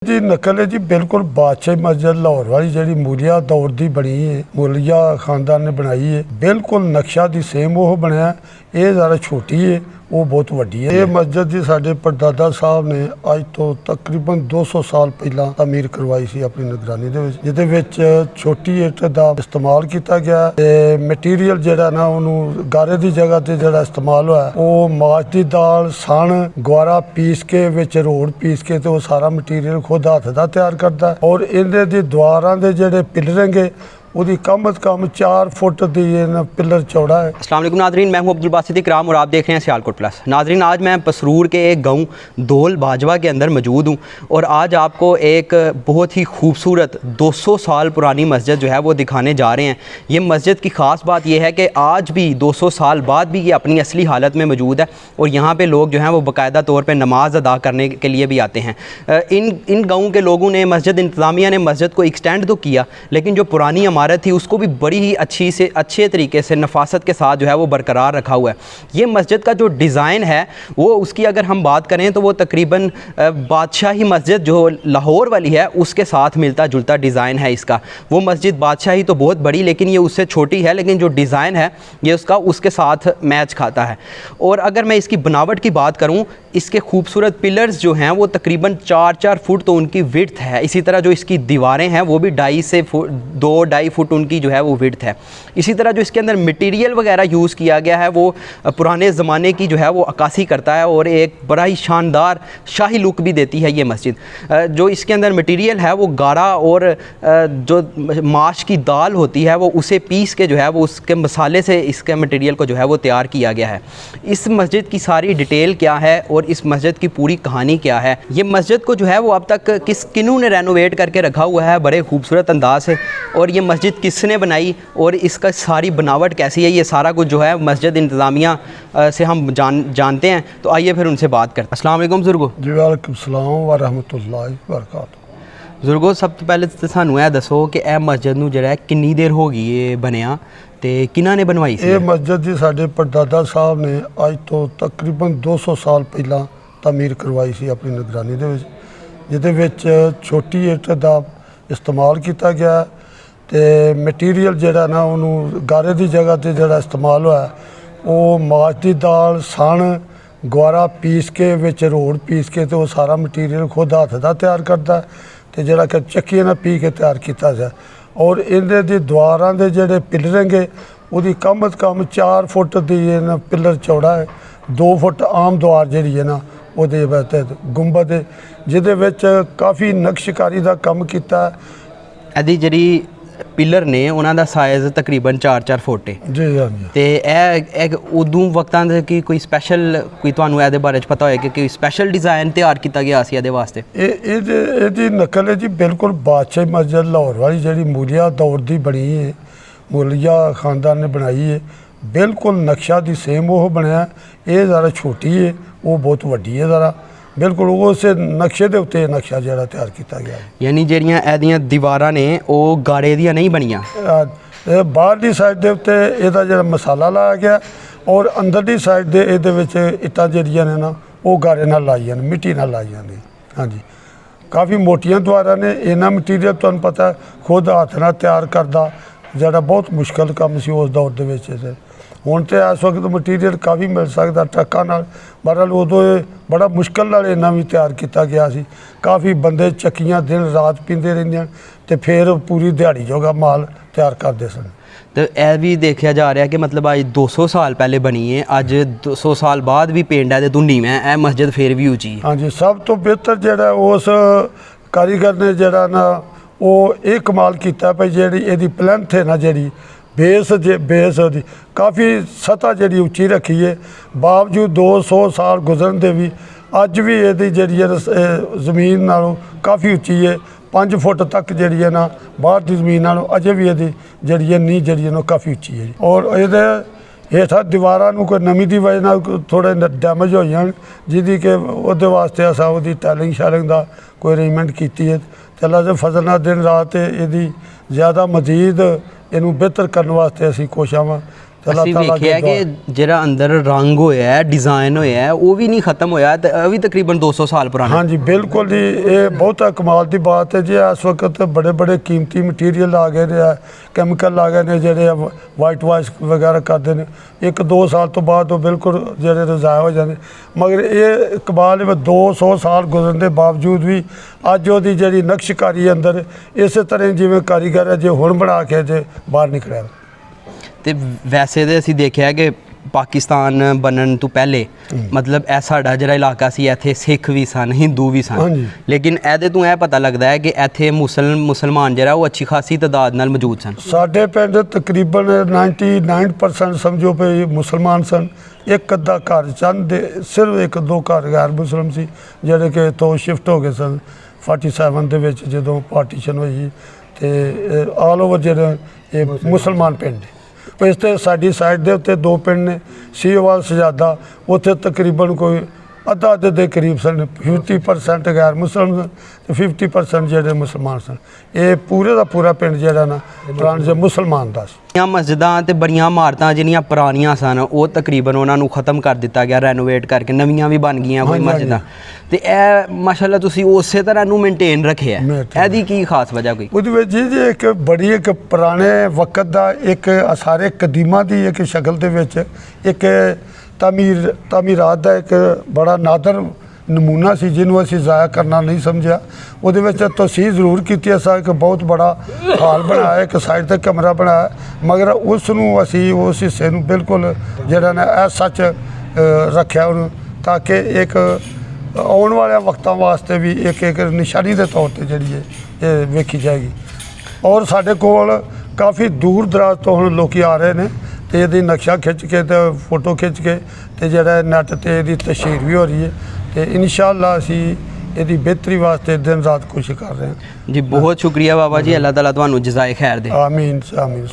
जी नकल है जी बिल्कुल बादशाही मस्जिद लाहौर वाली जी मूलिया दौर की बनी है। मूलिया खानदान ने बनाई है। बिल्कुल नक्शा दी सेम वो बनया। ये ज़रा छोटी है, वो बहुत वड्डी है। ये मस्जिद जी साडे परदादा साहब ने अज तो तकरीबन 200 साल पहला तमीर करवाई सी अपनी निगरानी दे विच, जिहदे विच छोटी ईट दा इस्तेमाल किया गया ते मटीरियल जिहड़ा ना उहनूं गारे दी जगह ते जिहड़ा इस्तेमाल होया वो माश दी दाल, सन, ग्वारा पीस के विच रोड़ पीस के ते वो सारा मटीरियल खुद हत्थ दा तैयार करदा है। और इहदे दी दीवारां दे जिहड़े पिलरेंगे उसकी कम अज़ कम 4 फुट दी पिलर चौड़ा है। अस्सलाम वालेकुम नाजरीन, मैं हूं अब्दुल बासित इकराम और आप देख रहे हैं सियालकोट प्लस। नाजरीन, आज मैं पसरूर के एक गांव दोल बाजवा के अंदर मौजूद हूं और आज आपको एक बहुत ही खूबसूरत 200 साल पुरानी मस्जिद जो है वो दिखाने जा रहे हैं। ये मस्जिद की ख़ास बात यह है कि आज भी 200 साल बाद भी ये अपनी असली हालत में मौजूद है और यहाँ पर लोग जो हैं वो बाकायदा तौर पर नमाज अदा करने के लिए भी आते हैं। इन गाँव के लोगों ने, मस्जिद इंतज़ामिया ने मस्जिद को एक्सटेंड तो किया, लेकिन जो पुरानी इमारत थी उसको भी बड़ी ही अच्छे तरीके से नफासत के साथ जो है वो बरकरार रखा हुआ है। ये मस्जिद का जो डिज़ाइन है वो उसकी अगर हम बात करें तो वो तकरीबन बादशाही मस्जिद जो लाहौर वाली है उसके साथ मिलता जुलता डिज़ाइन है इसका। वो मस्जिद बादशाही तो बहुत बड़ी, लेकिन ये उससे छोटी है, लेकिन जो डिज़ाइन है ये उसके साथ मैच खाता है। और अगर मैं इसकी बनावट की बात करूँ, इसके खूबसूरत पिलर्स जो हैं वो तकरीबन 4-4 फुट तो उनकी विड्थ है। इसी तरह जो इसकी दीवारें हैं वो भी 2-2.5 फुट उनकी जो है वो विड्थ है। इसी तरह जो इसके अंदर मटेरियल वगैरह यूज़ किया गया है वो पुराने ज़माने की जो है वो अक्कासी करता है और एक बड़ा ही शानदार शाही लुक भी देती है ये मस्जिद। जो इसके अंदर मटेरियल है वो गारा और जो माश की दाल होती है वो उसे पीस के जो है वो उसके मसाले से इसके मटेरियल को जो है वो तैयार किया गया है। इस मस्जिद की सारी डिटेल क्या है और इस मस्जिद की पूरी कहानी क्या है, ये मस्जिद को जो है वो अब तक किन्हों ने रेनोवेट करके रखा हुआ है बड़े खूबसूरत अंदाज से, और ये मस्जिद किसने बनाई और इसका सारी बनावट कैसी है, ये सारा कुछ जो है मस्जिद इंतज़ामिया से हम जानते हैं। तो आइए फिर उनसे बात करते हैं। अस्सलाम वालेकुम बुजुर्गो। जी वालेकुम सलाम व रहमतुल्लाहि व बरकातहू। बुजुर्गो, सब तो पहले तो सानू यह दसो कि यह मस्जिद नूं जिहड़ा कितनी देर हो गई ये बनया ते किन्हां ने बनवाई सी? ये मस्जिद जी साडे परदादा साहब ने अज तो तकरीबन 200 साल पहला तमीर करवाई सी अपनी निगरानी दे विच, जिहदे विच छोटी ईट दा इस्तेमाल किया गया ते मटीरियल जिहड़ा ना उहनूं गारे दी जगह ते जिहड़ा इस्तेमाल होया वो माश दी दाल, सन, ग्वारा पीस के विच रोड़ पीस के ते वो सारा मटीरियल खुद हत्थ दा तैयार करदा है ते जिहड़ा कि चक्की नाल पी के तैयार किया जाए। और इहदे दी दीवारां दे जिहड़े पिलरेंगे उसकी कम अज़ कम 4 फुट दी पिलर चौड़ा है। 2 फुट आम दीवार जिहड़ी है ना ਉਹਦੇ ਵਿੱਚ ਗੁੰਬਦ ਜਿਹਦੇ ਵਿੱਚ ਕਾਫੀ ਨਕਸ਼ਕਾਰੀ ਦਾ ਕੰਮ ਕੀਤਾ ਹੈ। ਇਹਦੀ ਜਿਹੜੀ ਪਿਲਰ ਨੇ ਉਹਨਾਂ ਦਾ ਸਾਈਜ਼ ਤਕਰੀਬਨ 4-4 ਫੁੱਟ ਹੈ ਜੀ ਹਾਂਜੀ। ਤੇ ਇਹ ਉਦੋਂ ਵਕਤਾਂ ਦੇ ਕੀ ਕੋਈ ਸਪੈਸ਼ਲ ਕੋਈ ਤੁਹਾਨੂੰ ਇਹਦੇ ਬਾਰੇ ਚ ਪਤਾ ਹੋਏ ਕਿ ਕੋਈ ਸਪੈਸ਼ਲ ਡਿਜ਼ਾਈਨ ਤਿਆਰ ਕੀਤਾ ਗਿਆ ਸੀ ਇਹਦੇ ਵਾਸਤੇ? ਇਹਦੀ ਨਕਲ ਹੈ ਜੀ ਬਿਲਕੁਲ ਬਾਦਸ਼ਾਹੀ ਮਸजिद ਲਾਹੌਰ ਵਾਲੀ ਜਿਹੜੀ ਮੂਲੀਆ ਦੌਰ ਦੀ ਬਣੀ ਹੈ। ਮੂਲੀਆ ਖਾਨਦਾਨ ਨੇ ਬਣਾਈ ਹੈ। बिल्कुल नक्शा दी सेम वो बनया। ये ज़रा छोटी है, वो बहुत वड्डी है ज़रा। बिल्कुल उस नक्शे के उत्ते नक्शा जो तैयार किया गया। यानी ਜਿਹੜੀਆਂ ਇਹਦੀਆਂ ਦੀਵਾਰਾਂ ਨੇ ਉਹ ਗਾਰੇ ਦੀਆਂ ਨਹੀਂ ਬਣੀਆਂ। बाहरली साइड के उत्ते ਇਹਦਾ ਜਿਹੜਾ मसाला लाया गया और अंदरली साइड ਦੇ ਇਹਦੇ ਵਿੱਚ ਇੱਟਾਂ ਜਿਹੜੀਆਂ ਨੇ ਨਾ ਉਹ ਗਾਰੇ ਨਾਲ ਲਾਈਆਂ ਨੇ, ਮਿੱਟੀ ਨਾਲ ਲਾਈਆਂ ਨੇ। ਹਾਂਜੀ, ਕਾਫੀ ਮੋਟੀਆਂ ਦੀਵਾਰਾਂ ਨੇ। ਇਹਨਾਂ ਮਟੀਰੀਅਲ ਤੁਹਾਨੂੰ ਪਤਾ खुद हत्थ ਨਾਲ ਤਿਆਰ ਕਰਦਾ ਜਿਹੜਾ बहुत मुश्किल काम ਸੀ उस दौर ਦੇ ਵਿੱਚ। ਹੁਣ तो इस वक्त मटीरियल काफ़ी मिल सकता ट्रकों नाल, बहरहाल उदों बड़ा मुश्किल नाल इन्ना भी तैयार किया गया सी। काफ़ी बंदे चक्कियां दिन रात पींदे रहिंदे ते फिर पूरी दिहाड़ी जोगा माल तैयार करते सन। तो यह भी देखा जा रहा है कि मतलब अज 200 साल पहले बनी है, अज 200 साल बाद भी पेंड है तो नीवें है मस्जिद फिर भी उची। हाँ जी, सब तो बेहतर जिहड़ा उस कारीगर ने जिहड़ा ना वो ये कमाल किया भाई जी यदी प्लैंथ है ना जी बेस की काफ़ी सतह जी उची रखी है। बावजूद 200 साल गुजरन दे भी अज भी यदी जी जमीन नालों काफ़ी उची है। 5 फुट तक जी है ना बाहर की जमीन नालों अजे भी यदी जी नींह जी काफ़ी उची है। और ये हेठा दीवारां कोई नमी की वजह नाल थोड़े डैमेज हो जान, जिहदी कि उहदे वास्ते असां उहदी टैलिंग शैलिंग का कोई अरेंजमेंट की है। चला जो फजल दिन रात यदी ज़्यादा मजीद इनू बेहतर करने वास्ते असी कोशिश ਤੇ ਅਸੀਂ ਅੱਲਾਹ ਵੇਖਿਆ ਅੱਗੇ ਕਿ ਜਿਹੜਾ ਅੰਦਰ ਰੰਗ ਹੋਇਆ ਹੈ, ਡਿਜ਼ਾਈਨ ਹੋਇਆ ਹੈ, ਉਹ ਵੀ ਨਹੀਂ ਖਤਮ ਹੋਇਆ ਤੇ ਇਹ ਵੀ ਤਕਰੀਬਨ 200 ਸਾਲ ਪੁਰਾਣਾ। हाँ जी बिल्कुल जी, ये बहुत कमाल की बात है जी। इस वक्त बड़े बड़े कीमती मटीरियल आ गए ने, कैमिकल आ गए ने जेह्ड़े वाइट वाश वगैरह करते हैं, 1-2 साल तो बाद वो बिल्कुल जेह्ड़े रजाया हो जाते, मगर ये कमाल है 200 साल गुजरन के बावजूद भी अज वो जी नक्शकारी अंदर इस तरह जिवें कारीगर है जो हुण बना के जे बाहर निकलिया। ਤੇ ਵੈਸੇ ਤੇ ਅਸੀਂ ਦੇਖਿਆ ਕਿ ਪਾਕਿਸਤਾਨ ਬਣਨ ਤੋਂ ਪਹਿਲੇ ਮਤਲਬ ਇਹ ਸਾਡਾ ਜਿਹੜਾ ਇਲਾਕਾ ਸੀ, ਇੱਥੇ ਸਿੱਖ ਵੀ ਸਨ, ਹਿੰਦੂ ਵੀ ਸਨ, ਹਾਂਜੀ। ਲੇਕਿਨ ਇਹਦੇ ਤੋਂ ਇਹ ਪਤਾ ਲੱਗਦਾ ਹੈ ਕਿ ਇੱਥੇ ਮੁਸਲਮਾਨ ਜਿਹੜਾ ਉਹ ਅੱਛੀ ਖਾਸੀ ਤਾਦਾਦ ਨਾਲ ਮੌਜੂਦ ਸਨ। ਸਾਡੇ ਪਿੰਡ ਤਕਰੀਬਨ 99% ਸਮਝੋ ਵੀ ਮੁਸਲਮਾਨ ਸਨ। ਇੱਕ ਅੱਧਾ ਘਰ ਚੰਦ ਸਿਰਫ 1-2 ਘਰ ਗੈਰ ਮੁਸਲਮ ਸੀ ਜਿਹੜੇ ਕਿ ਤੋਂ ਸ਼ਿਫਟ ਹੋ ਗਏ ਸਨ 47 ਦੇ ਵਿੱਚ ਜਦੋਂ ਪਾਰਟੀਸ਼ਨ ਹੋਈ, ਤੇ ਆਲ ਓਵਰ ਜਿਹੜੇ ਇਹ ਮੁਸਲਮਾਨ ਪਿੰਡ। ਇਸ ਤੇ ਸਾਡੀ ਸਾਈਡ ਦੇ ਉੱਤੇ 2 ਪਿੰਡ ਨੇ, ਸੀਵਾਲ ਸਜਾਦਾ, ਉੱਥੇ ਤਕਰੀਬਨ ਕੋਈ ਅੱਧਾ ਦੇ ਕਰੀਬ ਸਨ, 50% ਗੈਰ ਮੁਸਲਮ ਸਨ ਤੇ 50% ਜਿਹੜੇ ਮੁਸਲਮਾਨ ਸਨ। ਇਹ ਪੂਰੇ ਦਾ ਪੂਰਾ ਪਿੰਡ ਜਿਹੜਾ ਨਾ ਪੁਰਾਣੇ ਜੇ ਮੁਸਲਮਾਨ ਦਾ ਸੀ। ਬੜੀਆਂ ਮਸਜਿਦਾਂ ਤੇ ਬੜੀਆਂ ਇਮਾਰਤਾਂ ਜਿਹੜੀਆਂ ਪੁਰਾਣੀਆਂ ਸਨ ਉਹ ਤਕਰੀਬਨ ਉਹਨਾਂ ਨੂੰ ਖਤਮ ਕਰ ਦਿੱਤਾ ਗਿਆ, ਰੈਨੋਵੇਟ ਕਰਕੇ ਨਵੀਆਂ ਵੀ ਬਣ ਗਈਆਂ ਕੋਈ ਹਾਂਜੀ, ਮਸਜਿਦਾਂ। ਤੇ ਇਹ ਮਾਸ਼ਾਅੱਲਾ ਤੁਸੀਂ ਉਸੇ ਤਰ੍ਹਾਂ ਨੂੰ ਮੇਨਟੇਨ ਰੱਖਿਆ, ਇਹਦੀ ਕੀ ਖਾਸ ਵਜ੍ਹਾ ਕੋਈ? ਉਹਦੇ ਵਿੱਚ ਜੀ ਇੱਕ ਬੜੀ ਇੱਕ ਪੁਰਾਣੇ ਵਕਤ ਦਾ ਇੱਕ ਸਾਰੇ ਕਦੀਮਾਂ ਦੀ ਇੱਕ ਸ਼ਕਲ ਦੇ ਵਿੱਚ ਇੱਕ ਤਾਮੀਰਾਤ ਦਾ ਇੱਕ ਬੜਾ ਨਾਦਰ ਨਮੂਨਾ ਸੀ ਜਿਹਨੂੰ ਅਸੀਂ ਜ਼ਾਇਆ ਕਰਨਾ ਨਹੀਂ ਸਮਝਿਆ। ਉਹਦੇ ਵਿੱਚ ਤਸੀਹ ਜ਼ਰੂਰ ਕੀਤੀ, ਅਸਾਂ ਇੱਕ ਬਹੁਤ ਬੜਾ ਹਾਲ ਬਣਾਇਆ, ਇੱਕ ਸਾਈਡ ਤੇ ਕਮਰਾ ਬਣਾਇਆ, ਮਗਰ ਉਸ ਨੂੰ ਅਸੀਂ ਉਸ ਹਿੱਸੇ ਨੂੰ ਬਿਲਕੁਲ ਜਿਹੜਾ ਨਾ ਇਹ ਸੱਚ ਰੱਖਿਆ ਉਹਨੂੰ, ਤਾਂ ਕਿ ਇੱਕ ਆਉਣ ਵਾਲੇ ਵਕਤਾਂ ਵਾਸਤੇ ਵੀ ਇੱਕ ਨਿਸ਼ਾਨੀ ਦੇ ਤੌਰ ਤੇ ਜਿਹੜੀ ਹੈ ਇਹ ਵੇਖੀ ਜਾਏਗੀ। ਔਰ ਸਾਡੇ ਕੋਲ ਕਾਫੀ ਦੂਰ ਦਰਾਜ਼ ਤੋਂ ਹੁਣ ਲੋਕ ਆ ਰਹੇ ਨੇ ਤੇ ਇਹਦੀ ਨਕਸ਼ਾ ਖਿੱਚ ਕੇ ਤੇ ਫੋਟੋ ਖਿੱਚ ਕੇ ਤੇ ਜਿਹੜਾ ਨੈੱਟ ਤੇ ਇਹਦੀ ਤਸ਼ਹੀਰ ਵੀ ਹੋ ਰਹੀ ਹੈ, ਤੇ ਇਨਸ਼ਾਅੱਲਾ ਅਸੀਂ ਇਹਦੀ ਬਿਹਤਰੀ ਵਾਸਤੇ ਦਿਨ ਰਾਤ ਕੋਸ਼ਿਸ਼ ਕਰ ਰਹੇ ਹਾਂ ਜੀ। ਬਹੁਤ ਸ਼ੁਕਰੀਆ ਬਾਬਾ ਜੀ, ਅੱਲਾਹ ਤਾਲਾ ਤੁਹਾਨੂੰ ਜਜ਼ਾਏ ਖੈਰ ਦੇ। ਆਮੀਨ ਆਮੀਨ।